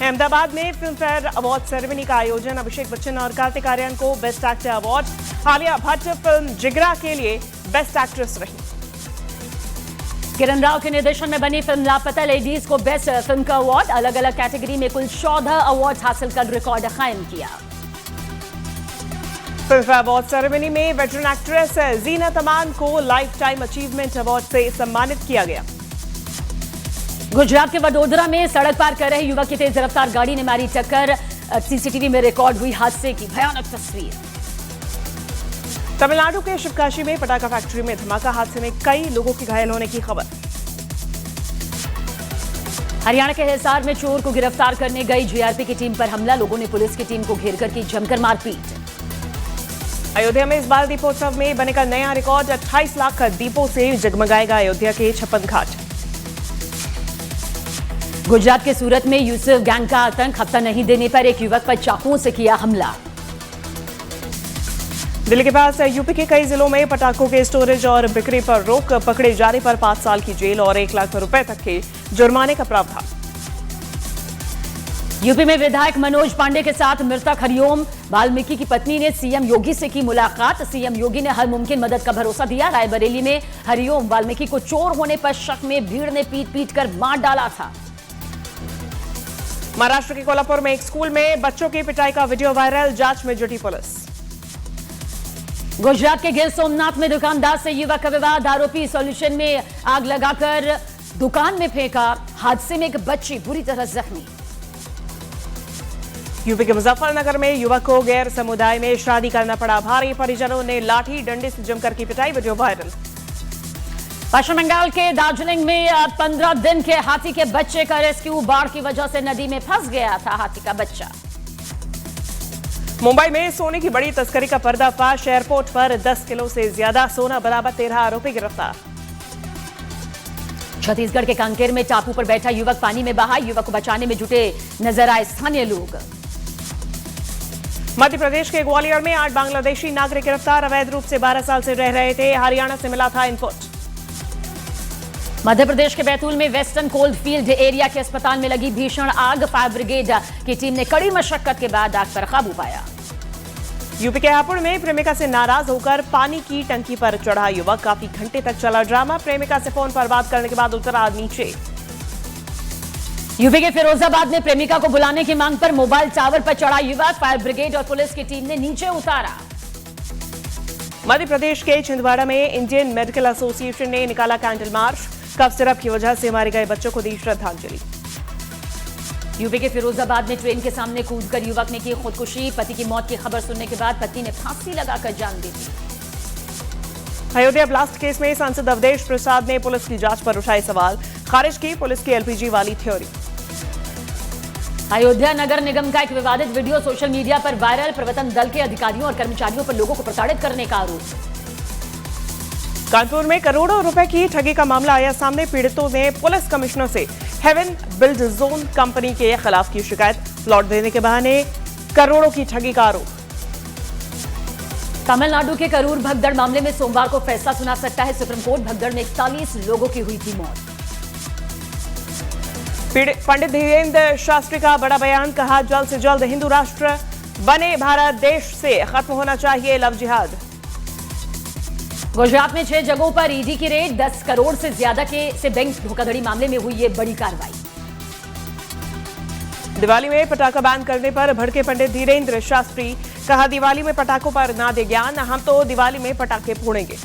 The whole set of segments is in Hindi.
अहमदाबाद में फिल्म फेयर अवार्ड सेरेमनी का आयोजन। अभिषेक बच्चन और कार्तिक आर्यन को best actor award. Alia Bhatt film Jigra के लिए बेस्ट एक्ट्रेस रही। किरण राव के निर्देशन में बनी फिल्म लापता लेडीज को बेस्ट फिल्म का अवार्ड। अलग अलग कैटेगरी में कुल 14 अवार्ड हासिल कर रिकॉर्ड कायम किया। फिल्म फेयर अवार्ड सेरेमनी में वेटरन एक्ट्रेस जीनत अमान को लाइफ टाइम अचीवमेंट अवार्ड से सम्मानित किया गया। गुजरात के वडोदरा में सड़क पार कर रहे युवक की तेज रफ्तार गाड़ी ने मारी टक्कर। सीसीटीवी में रिकॉर्ड हुई हादसे की भयानक तस्वीर। तमिलनाडु के शिवकाशी में पटाखा फैक्ट्री में धमाका। हादसे में कई लोगों के घायल होने की खबर। हरियाणा के हिसार में चोर को गिरफ्तार करने गई जीआरपी की टीम पर हमला। लोगों ने पुलिस की टीम को घेर कर की जमकर मारपीट। अयोध्या में इस बार दीपोत्सव में बनेगा नया रिकॉर्ड। 28 लाख दीपों से जगमगाएगा अयोध्या के 56 घाट। गुजरात के सूरत में यूसुफ गैंग का आतंक। हफ्ता नहीं देने पर एक युवक पर चाकुओं से किया हमला। दिल्ली के पास यूपी के कई जिलों में पटाखों के स्टोरेज और बिक्री पर रोक। पकड़े जाने पर 5 साल की जेल और 1 लाख रुपए तक के जुर्माने का प्रावधान। यूपी में विधायक मनोज पांडे के साथ मृतक हरिओम वाल्मीकि की पत्नी ने सीएम योगी से की मुलाकात। सीएम योगी ने हर मुमकिन मदद का भरोसा दिया। रायबरेली में हरिओम वाल्मीकि को चोर होने पर शक में भीड़ ने पीट पीट कर मार डाला था। महाराष्ट्र के कोल्हापुर में एक स्कूल में बच्चों की पिटाई का वीडियो वायरल। जांच में जुटी पुलिस। गुजरात के गिर सोमनाथ में दुकानदार से युवक का विवाद। आरोपी सॉल्यूशन में आग लगाकर दुकान में फेंका। हादसे में एक बच्ची बुरी तरह जख्मी। यूपी के मुजफ्फरनगर में युवक को गैर समुदाय में शादी करना पड़ा भारी। परिजनों ने लाठी डंडे से जमकर की पिटाई। Video viral. पश्चिम बंगाल के दार्जिलिंग में 15 दिन के हाथी के बच्चे का रेस्क्यू। बाढ़ की वजह से नदी में फंस गया था हाथी का बच्चा। मुंबई में सोने की बड़ी तस्करी का पर्दाफाश। एयरपोर्ट पर 10 किलो से ज्यादा सोना बरामद। 13 आरोपी गिरफ्तार। छत्तीसगढ़ के कांकेर में टापू पर बैठा युवक पानी में बहा। युवक को बचाने में जुटे नजर आए स्थानीय लोग। मध्य प्रदेश के ग्वालियर में 8 बांग्लादेशी नागरिक गिरफ्तार। अवैध रूप से 12 साल से रह रहे थे। हरियाणा से मिला था इनपुट। मध्य प्रदेश के बैतूल में वेस्टर्न कोल्ड फील्ड एरिया के अस्पताल में लगी भीषण आग। फायर ब्रिगेड की टीम ने कड़ी मशक्कत के बाद आग पर काबू पाया। यूपी के हापुड़ में प्रेमिका से नाराज होकर पानी की टंकी पर चढ़ा युवक। काफी घंटे तक चला ड्रामा। प्रेमिका से फोन पर बात करने के बाद उतरा नीचे। यूपी के फिरोजाबाद में प्रेमिका को बुलाने की मांग पर मोबाइल टावर पर चढ़ा युवक। फायर ब्रिगेड और पुलिस की टीम ने नीचे उतारा। मध्य प्रदेश के छिंदवाड़ा में इंडियन मेडिकल एसोसिएशन ने निकाला कैंडल मार्च। कफ सिरप की वजह से मारे गए बच्चों को दी श्रद्धांजलि। यूपी के फिरोजाबाद में ट्रेन के सामने कूदकर युवक ने की खुदकुशी। पति की मौत की खबर सुनने के बाद पत्नी ने फांसी लगाकर जान दे दी। अयोध्या ब्लास्ट केस में सांसद अवधेश प्रसाद ने पुलिस की जांच पर उठाए सवाल। खारिज की पुलिस की एलपीजी वाली थ्योरी। अयोध्या नगर निगम का एक विवादित वीडियो सोशल मीडिया पर वायरल। प्रवर्तन दल के अधिकारियों और कर्मचारियों पर लोगों को प्रताड़ित करने का आरोप। कानपुर में करोड़ों रुपए की ठगी का मामला आया सामने। पीड़ितों ने पुलिस कमिश्नर से हेवन बिल्ड जोन कंपनी के खिलाफ की शिकायत। प्लॉट देने के बहाने करोड़ों की ठगी का आरोप। तमिलनाडु के करूर भगदड़ मामले में सोमवार को फैसला सुना सकता है सुप्रीम कोर्ट। भगदड़ में 41 लोगों की हुई थी मौत। पंडित धीरेन्द्र शास्त्री का बड़ा बयान। कहा जल्द से जल्द हिंदू राष्ट्र बने भारत देश से खत्म होना चाहिए लव जिहाद। गुजरात में 6 जगहों पर ईडी की रेड। 10 करोड़ से ज्यादा से बैंक धोखाधड़ी मामले में हुई ये बड़ी कार्रवाई। दिवाली में पटाखा बैन करने पर भड़के पंडित धीरेन्द्र शास्त्री। कहा दिवाली में पटाखों पर ना दे ज्ञान। हम तो दिवाली में पटाखे फोड़ेंगे।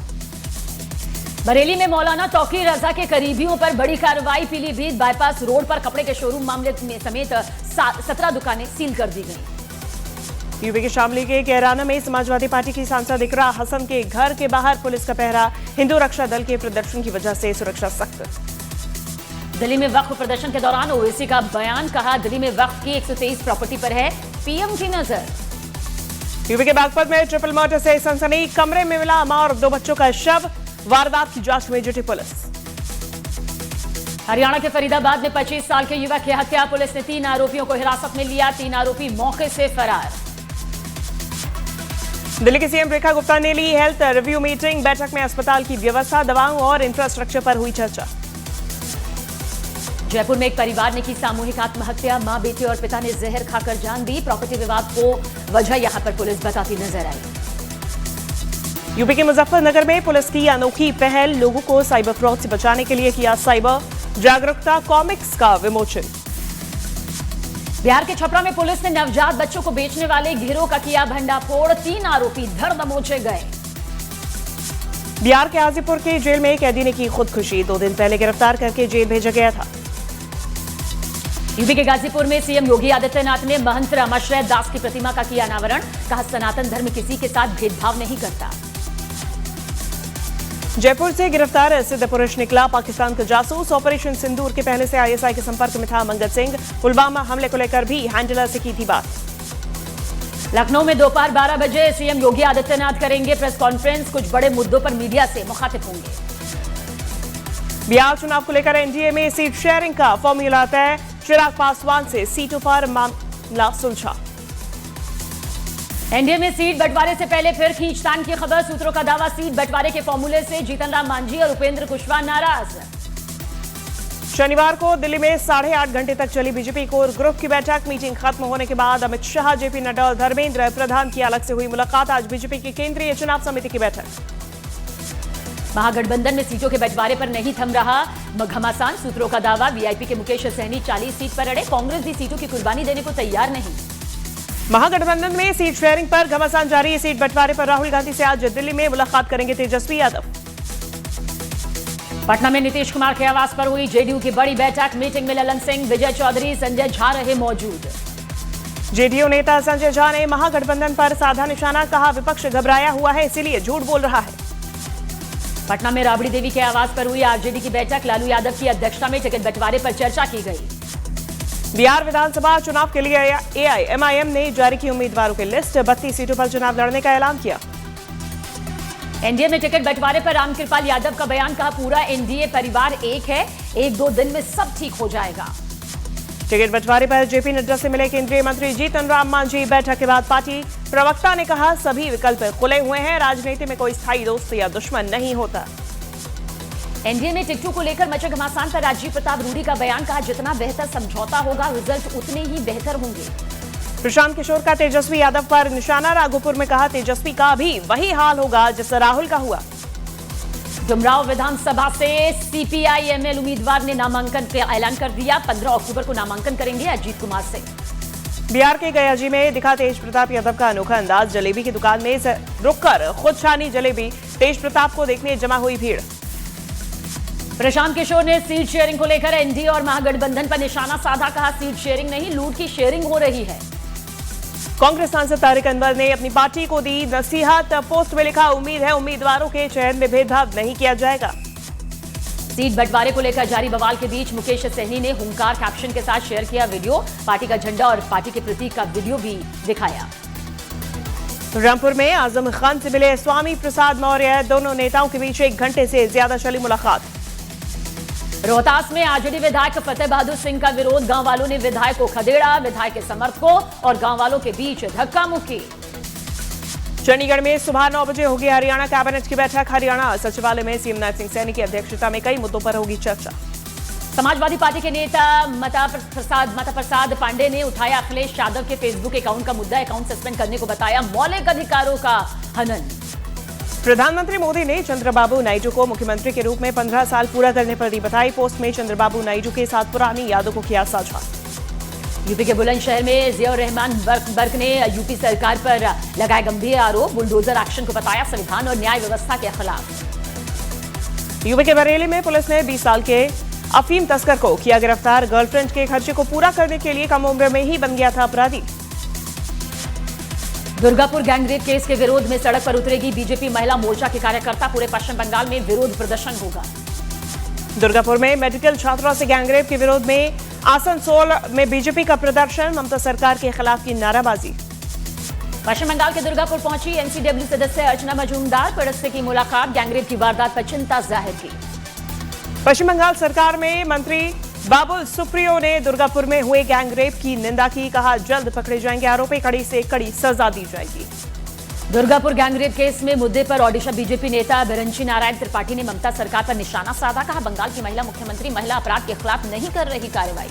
बरेली में मौलाना तौकीर रजा के करीबियों पर बड़ी कार्रवाई। पीलीभीत बाईपास रोड पर कपड़े के शोरूम मामले में समेत 17 दुकानें सील कर दी गई। यूपी के शामली के कैराना में समाजवादी पार्टी की सांसद इकरा हसन के घर के बाहर पुलिस का पहरा। हिंदू रक्षा दल के प्रदर्शन की वजह से सुरक्षा सख्त। दिल्ली में वक्फ प्रदर्शन के दौरान ओवैसी का बयान। कहा दिल्ली में वक्फ की 123 प्रॉपर्टी पर है पीएम की नजर। यूपी के बागपत में ट्रिपल मर्डर से सनसनी। कमरे में मिला मां और 2 बच्चों का शव। वारदात की जांच में जुटी पुलिस। हरियाणा के फरीदाबाद में 25 साल के युवक की हत्या। पुलिस ने 3 आरोपियों को हिरासत में लिया। 3 आरोपी मौके से फरार। दिल्ली की सीएम रेखा गुप्ता ने ली हेल्थ रिव्यू मीटिंग। बैठक में अस्पताल की व्यवस्था, दवाओं और इंफ्रास्ट्रक्चर पर हुई चर्चा। जयपुर में एक परिवार ने की सामूहिक आत्महत्या। मां, बेटे और पिता ने जहर खाकर जान दी। प्रॉपर्टी विवाद को वजह यहां पर पुलिस बताती नजर आई। यूपी के मुजफ्फरनगर में पुलिस की अनोखी पहल, लोगों को साइबर फ्रॉड से बचाने के लिए किया साइबर जागरूकता कॉमिक्स का विमोचन। बिहार के छपरा में पुलिस ने नवजात बच्चों को बेचने वाले गिरोह का किया भंडाफोड़। 3 आरोपी धर दबोचे गए। बिहार के हाजीपुर के जेल में कैदी ने की खुदकुशी। 2 दिन पहले गिरफ्तार करके जेल भेजा गया था। यूपी के गाजीपुर में सीएम योगी आदित्यनाथ ने महंत रामाश्रय दास की प्रतिमा का किया अनावरण। कहा, सनातन धर्म किसी के साथ भेदभाव नहीं करता। जयपुर से गिरफ्तार सिद्ध पुरुष निकला पाकिस्तान का जासूस। ऑपरेशन सिंदूर के पहले से आईएसआई के संपर्क में था मंगत सिंह। पुलवामा हमले को लेकर भी हैंडलर से की थी बात। लखनऊ में दोपहर 12 बजे सीएम योगी आदित्यनाथ करेंगे प्रेस कॉन्फ्रेंस। कुछ बड़े मुद्दों पर मीडिया से मुखातिब होंगे। बिहार चुनाव को लेकर एनडीए में सीट शेयरिंग का फॉर्मूला तय। चिराग पासवान से सीटों पर मामला सुलझा। एनडीए में सीट बंटवारे से पहले फिर खींचतान की खबर। सूत्रों का दावा, सीट बंटवारे के फॉर्मूले से जीतन राम मांझी और उपेंद्र कुशवाहा नाराज। शनिवार को दिल्ली में 8.5 घंटे तक चली बीजेपी कोर ग्रुप की बैठक। मीटिंग खत्म होने के बाद अमित शाह, जेपी नड्डा और धर्मेंद्र प्रधान की अलग से हुई मुलाकात। आज बीजेपी की केंद्रीय चुनाव समिति की बैठक। महागठबंधन में सीटों के बंटवारे पर नहीं थम रहा घमासान। सूत्रों का दावा, वीआईपी के मुकेश सहनी 40 सीट पर अड़े। कांग्रेस भी सीटों की कुर्बानी देने को तैयार नहीं। महागठबंधन में सीट शेयरिंग पर घमासान जारी। सीट बंटवारे पर राहुल गांधी से आज दिल्ली में मुलाकात करेंगे तेजस्वी यादव। पटना में नीतीश कुमार के आवास पर हुई जेडीयू की बड़ी बैठक। मीटिंग में ललन सिंह, विजय चौधरी, संजय झा रहे मौजूद। जेडीयू नेता संजय झा ने महागठबंधन पर साधा निशाना। कहा, विपक्ष घबराया हुआ है, इसीलिए झूठ बोल रहा है। पटना में राबड़ी देवी के आवास पर हुई आरजेडी की बैठक। लालू यादव की अध्यक्षता में टिकट बंटवारे पर चर्चा की गई। बिहार विधानसभा चुनाव के लिए एआईएमआईएम ने जारी की उम्मीदवारों की लिस्ट। 32 सीटों पर चुनाव लड़ने का ऐलान किया। एनडीए में टिकट बंटवारे पर रामकृपाल यादव का बयान। कहा, पूरा एनडीए परिवार एक है, 1-2 दिन में सब ठीक हो जाएगा। टिकट बंटवारे पर जेपी नड्डा से मिले केंद्रीय मंत्री जीतन राम मांझी। बैठक के बाद पार्टी प्रवक्ता ने कहा, सभी विकल्प खुले हुए हैं, राजनीति में कोई स्थायी दोस्त या दुश्मन नहीं होता। एनडीए में टिकटों को लेकर मचे घमासान पर राजीव प्रताप रूडी का बयान। कहा, जितना बेहतर समझौता होगा, रिजल्ट उतने ही बेहतर होंगे। प्रशांत किशोर का तेजस्वी यादव पर निशाना। राघोपुर में कहा, तेजस्वी का भी वही हाल होगा जिससे राहुल का हुआ। डुमराव विधानसभा से सीपीआई-एमएल उम्मीदवार ने नामांकन का ऐलान कर दिया। 15 अक्टूबर को नामांकन करेंगे अजीत कुमार सिंह। बिहार के गयाजी में दिखा तेज प्रताप यादव का अनोखा अंदाज। जलेबी की दुकान में रुककर खुद छानी जलेबी। तेज प्रताप को देखने जमा हुई भीड़। प्रशांत किशोर ने सीट शेयरिंग को लेकर एनडीए और महागठबंधन पर निशाना साधा। कहा, सीट शेयरिंग नहीं, लूट की शेयरिंग हो रही है। कांग्रेस सांसद तारिक अनवर ने अपनी पार्टी को दी नसीहत। पोस्ट में लिखा, उम्मीद है उम्मीदवारों के चयन में भेदभाव नहीं किया जाएगा। सीट बंटवारे को लेकर जारी बवाल के बीच मुकेश सहनी ने हुंकार कैप्शन के साथ शेयर किया वीडियो। पार्टी का झंडा और पार्टी के प्रतीक का वीडियो भी दिखाया। रामपुर में आजम खान से मिले स्वामी प्रसाद मौर्य। दोनों नेताओं के बीच 1 घंटे से ज्यादा चली मुलाकात। रोहतास में आरजेडी विधायक फतेह बहादुर सिंह का विरोध। गांव वालों ने विधायक को खदेड़ा। विधायक के समर्थकों और गांव वालों के बीच धक्का मुक्की। चंडीगढ़ में सुबह 9 बजे होगी हरियाणा कैबिनेट की बैठक। हरियाणा सचिवालय में सीएम नरसिंह सिंह सैनी की अध्यक्षता में कई मुद्दों पर होगी चर्चा। समाजवादी पार्टी के नेता माता प्रसाद पांडे ने उठाया अखिलेश यादव के फेसबुक अकाउंट का मुद्दा। अकाउंट सस्पेंड करने को बताया मौलिक अधिकारों का हनन। प्रधानमंत्री मोदी ने चंद्रबाबू नायडू को मुख्यमंत्री के रूप में 15 साल पूरा करने पर दी बधाई। पोस्ट में चंद्रबाबू नायडू के साथ पुरानी यादों को किया साझा। यूपी के बुलंदशहर में जियाउर रहमान बर्क ने यूपी सरकार पर लगाए गंभीर आरोप। बुलडोजर एक्शन को बताया संविधान और न्याय व्यवस्था के खिलाफ। यूपी के बरेली में पुलिस ने 20 साल के अफीम तस्कर को किया गिरफ्तार। गर्लफ्रेंड के खर्चे को पूरा करने के लिए कम उम्र में ही बन गया था अपराधी। दुर्गापुर गैंगरेप केस के विरोध में सड़क पर उतरेगी बीजेपी महिला मोर्चा के कार्यकर्ता। पूरे पश्चिम बंगाल में विरोध प्रदर्शन होगा। दुर्गापुर में मेडिकल छात्रों से गैंगरेप के विरोध में आसनसोल में बीजेपी का प्रदर्शन। ममता सरकार के खिलाफ की नाराबाजी। पश्चिम बंगाल के दुर्गापुर पहुंची एनसीडब्ल्यू सदस्य अर्चना मजूमदार। पड़ोस से की मुलाकात। गैंगरेप की वारदात पर चिंता जाहिर की। पश्चिम बंगाल सरकार में मंत्री बाबुल सुप्रियो ने दुर्गापुर में हुए गैंगरेप की निंदा की। कहा, जल्द पकड़े जाएंगे आरोपी, कड़ी से कड़ी सजा दी जाएगी। दुर्गापुर गैंगरेप केस में मुद्दे पर ओडिशा बीजेपी नेता बिरंची नारायण त्रिपाठी ने ममता सरकार पर निशाना साधा। कहा, बंगाल की महिला मुख्यमंत्री महिला अपराध के खिलाफ नहीं कर रही कार्रवाई।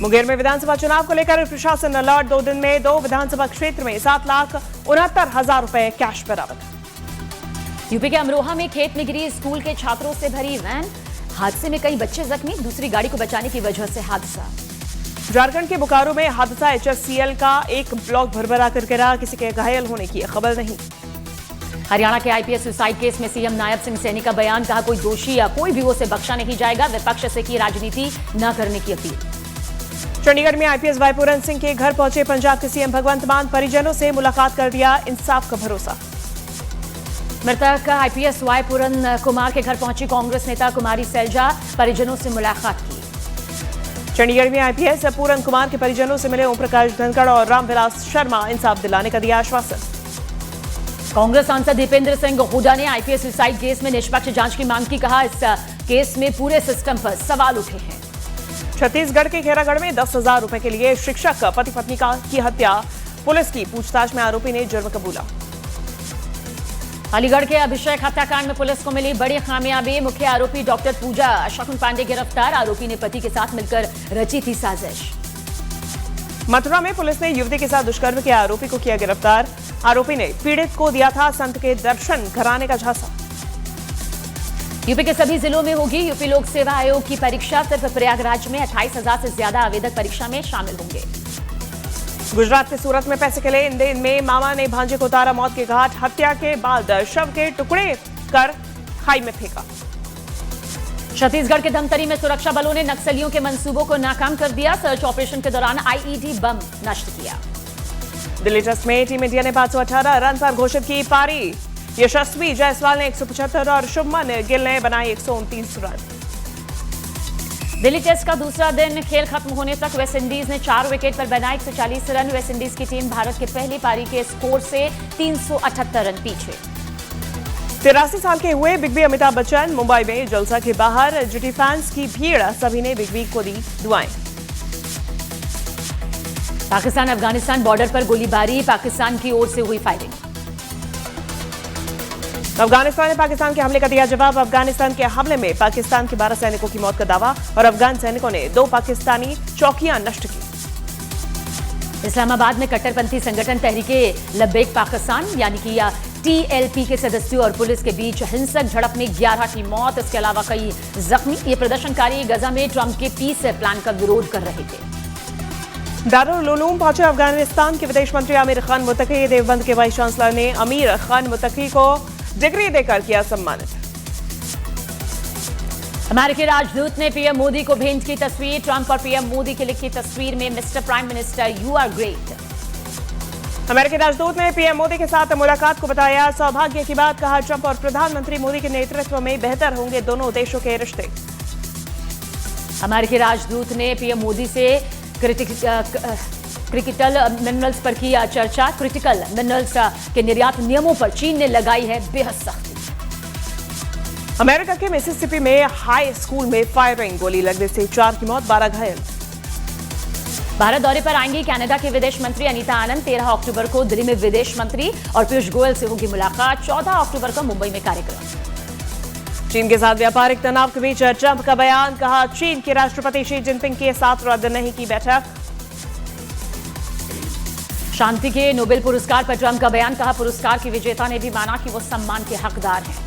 मुंगेर में विधानसभा चुनाव को लेकर प्रशासन अलर्ट। 2 दिन में 2 विधानसभा क्षेत्र में 7,69,000 रुपए कैश बरामद। यूपी के अमरोहा में खेत में गिरी स्कूल के छात्रों से भरी वैन। हादसे में कई बच्चे जख्मी, दूसरी गाड़ी को बचाने की वजह से हादसा। झारखंड के बोकारो में हादसा। HFCL का एक ब्लॉक भरभरा कर गिरा, किसी के घायल होने की खबर नहीं। हरियाणा के IPS सुसाइड केस में सीएम नायब सिंह सैनी का बयान। कहा, कोई दोषी या कोई भी उसे बख्शा नहीं जाएगा। विपक्ष से की राजनीति न करने की अपील। चंडीगढ़ में IPS वाई पूरन सिंह के घर पहुंचे पंजाब के CM भगवंत मान। परिजनों से मुलाकात कर दिया इंसाफ का भरोसा। मृतक IPS वाई पूरन कुमार के घर पहुंची कांग्रेस नेता कुमारी सैलजा। परिजनों से मुलाकात की। चंडीगढ़ में IPS पूरन कुमार के परिजनों से मिले ओम प्रकाश धनखड़ और रामविलास शर्मा। इंसाफ दिलाने का दिया आश्वासन। कांग्रेस सांसद दीपेंद्र सिंह हुड्डा ने IPS सुसाइड केस में निष्पक्ष जांच की मांग की। कहा, इस केस में पूरे सिस्टम पर सवाल उठे हैं। छत्तीसगढ़ के खेरागढ़ में 10,000 रुपए के लिए शिक्षक पति पत्नी की हत्या। पुलिस की पूछताछ में आरोपी ने जुर्म कबूला। अलीगढ़ के अभिषेक हत्याकांड में पुलिस को मिली बड़ी कामयाबी। मुख्य आरोपी डॉक्टर पूजा शकुन पांडे गिरफ्तार। आरोपी ने पति के साथ मिलकर रची थी साजिश। मथुरा में पुलिस ने युवती के साथ दुष्कर्म के आरोपी को किया गिरफ्तार। आरोपी ने पीड़ित को दिया था संत के दर्शन कराने का झांसा। यूपी के सभी जिलों में होगी यूपी लोक सेवा आयोग की परीक्षा। सिर्फ प्रयागराज में 28,000 से ज्यादा आवेदक परीक्षा में शामिल होंगे। गुजरात के सूरत में पैसे के लेन देन में मामा ने भांजे को उतारा मौत के घाट। हत्या के बाद शव के टुकड़े कर खाई में फेंका। छत्तीसगढ़ के धमतरी में सुरक्षा बलों ने नक्सलियों के मंसूबों को नाकाम कर दिया। सर्च ऑपरेशन के दौरान IED बम नष्ट किया। दिल्ली टेस्ट में टीम इंडिया ने 518 रन पर घोषित की पारी। यशस्वी जायसवाल ने 175 और शुभमन गिल ने बनाए 129 रन। दिल्ली टेस्ट का दूसरा दिन खेल खत्म होने तक वेस्टइंडीज ने 4 विकेट पर बनाए 140 रन। वेस्टइंडीज की टीम भारत के पहली पारी के स्कोर से 378 रन पीछे। 83 साल के हुए बिग बी अमिताभ बच्चन मुंबई में जलसा के बाहर। जुटी फैंस की भीड़, सभी ने बिग बी को दी दुआएं। पाकिस्तान अफगानिस्तान बॉर्डर पर गोलीबारी। पाकिस्तान की ओर से हुई फायरिंग। अफगानिस्तान ने पाकिस्तान के हमले का दिया जवाब। अफगानिस्तान के हमले में पाकिस्तान के 12 सैनिकों की मौत का दावा और अफगान सैनिकों ने 2 पाकिस्तानी चौकियां नष्ट की। इस्लामाबाद में कट्टरपंथी संगठन तहरीके लब्बैक पाकिस्तान यानी कि TLP के सदस्यों और पुलिस के बीच हिंसक झड़प में 11 की मौत, इसके अलावा कई जख्मी। ये प्रदर्शनकारी गजा में ट्रंप के पीस प्लान का विरोध कर रहे थे। दारुल उलूम पहुंचे अफगानिस्तान के विदेश मंत्री आमिर खान मुत्तकी। देवबंद के वाइस चांसलर ने आमिर खान मुत्तकी को डिग्री देकर किया सम्मानित। अमेरिकी राजदूत ने PM मोदी को भेंट की तस्वीर। ट्रंप और PM मोदी की लिखी तस्वीर में mister prime minister you are great. अमेरिकी राजदूत ने PM मोदी के साथ मुलाकात को बताया सौभाग्य की बात। कहा, ट्रंप और प्रधानमंत्री मोदी के नेतृत्व में बेहतर होंगे दोनों देशों के रिश्ते। अमेरिकी राजदूत ने PM मोदी से क्रिटिकल मिनरल्स पर की चर्चा। क्रिटिकल मिनरल्स के निर्यात नियमों पर चीन ने लगाई है बेहद सख्ती। अमेरिका के मिसिसिपी में हाई स्कूल में फायरिंग। गोली लगने से 4 की मौत, 12 घायल। भारत दौरे पर आएंगी कनाडा के विदेश मंत्री अनीता आनंद। 13 अक्टूबर को दिल्ली में विदेश मंत्री और पीयूष गोयल से होगी मुलाकात। 14 अक्टूबर को मुंबई में कार्यक्रम। चीन के साथ व्यापारिक तनाव के बीच ट्रंप का बयान। कहा, चीन के राष्ट्रपति शी जिनपिंग के साथ रद्द नहीं की बैठक। शांति के नोबेल पुरस्कार पर ट्रंप का बयान। कहा, पुरस्कार की विजेता ने भी माना कि वो सम्मान के हकदार हैं।